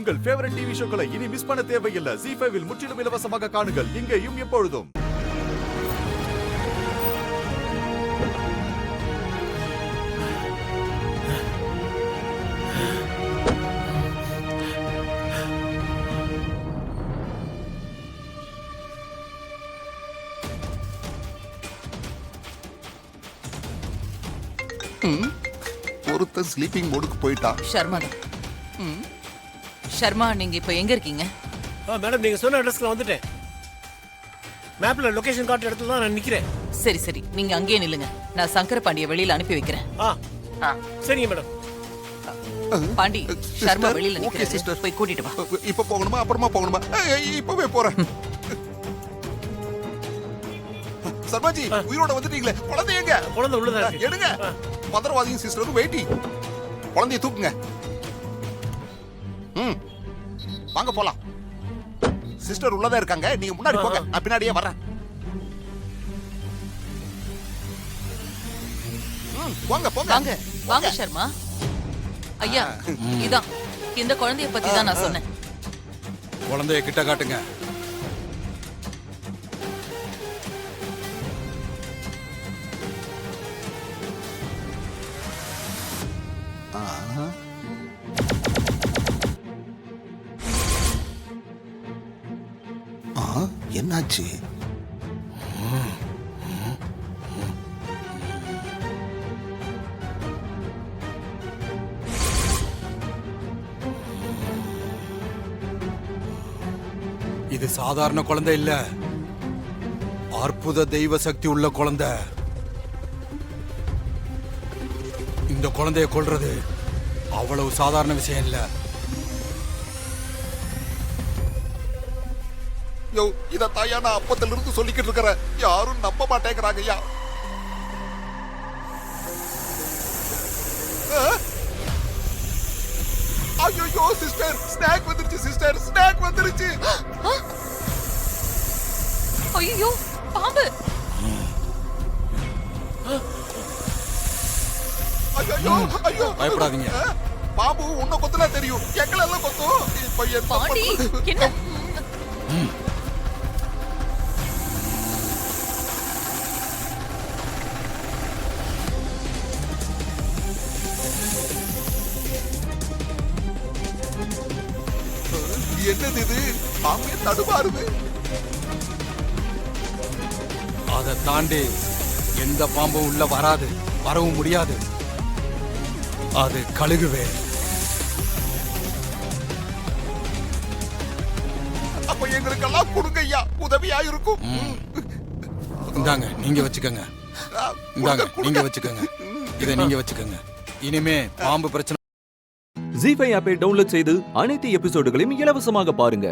உங்கள் favourite TV ஷோக்களை இனி miss பண்ண தேவையில்லை. ZEE5 இல் முற்றிலும் இலவசமாக காணுங்கள், இங்கேயும் எப்பொழுதும். ஒருத்தர் ஸ்லீப்பிங் மோடுக்கு போயிட்டா. ஷர்மா தான். ஷர்மா, நீங்க இப்ப எங்க இருக்கீங்க? மேடம், நீங்க சொன்ன அட்ரஸ்க்கு நான் வந்துட்டேன். மேப்ல லொகேஷன் காட்டுற இடத்துல தான் நான் நிக்கிறேன். சரி சரி, நீங்க அங்கேயே நில்லுங்க. நான் சங்கர பாண்டிய வெளியில அனுப்பி வைக்கிறேன். சரிங்க மேடம். பாண்டி, ஷர்மா வெளியில ஓகே நிக்கிறாரு, சிஸ்டர். போய் கூட்டிட்டு வா. இப்ப போகணுமா அப்புறமா போகணுமா? இப்பவே போறேன். சர்மாஜி, உயிரோட வந்துட்டீங்களே. குழந்தை எங்க? குழந்தை உள்ளதா இருக்கு. எடுங்க. மந்திரவாதியும் சிஸ்டரும் வெயிட்டிங். குழந்தையை தூக்குங்க. வாங்க போலாம். சிஸ்டர் உள்ளதா இருக்காங்க, நீங்க முன்னாடி போங்க, நான் பின்னாடியே வரேன். போங்க போங்க. வாங்க வாங்க ஷர்மா. ஐயா, இதான் இந்த குழந்தைய பத்தி தான் நான் சொன்னேன். குழந்தைய கிட்ட காட்டுங்க. என்னாச்சு? இது சாதாரண குழந்தை இல்ல, அற்புத தெய்வ சக்தி உள்ள குழந்தை. இந்த குழந்தைய கொல்றது அவ்வளவு சாதாரண விஷயம் இல்ல. யோ, இத தாயா நான் அப்பத்துல இருந்து சொல்லிக்கிட்டு இருக்கிறேன், யாரும் நம்ப மாட்டேங்கிறாங்க. ஐயா, ஐயோ சிஸ்டர், ஸ்நாக் வந்துருச்சு சிஸ்டர், ஸ்நாக் வந்துருச்சு. ஐயோ, பாம்பு. ஐயோ ஐயோ, பயப்படாதீங்க. பாம்பு உன்னை கொத்துனா தெரியும், எங்களை எல்லாம் கொத்தும். இப்ப என்ன பாண்டி, பண்றது? என்ன? என்னது இது? பாம்பே தடுமாறுது. அதை தாண்டி எந்த பாம்பும் உள்ள வராது, வரவும் முடியாது. அது கழுகுவே. அப்ப எங்களுக்கெல்லாம் கொடுங்க ஐயா, உதவியா இருக்கும். இந்தாங்க, நீங்க வச்சுக்கோங்க. இந்தாங்க, நீங்க வச்சுக்கோங்க. இதை நீங்க வச்சுக்கோங்க. இனிமே பாம்பு பிரச்சனை. ZEE5 ஆப்பை டவுன்லோட் செய்து அனைத்து எபிசோடுகளையும் இலவசமாக பாருங்க.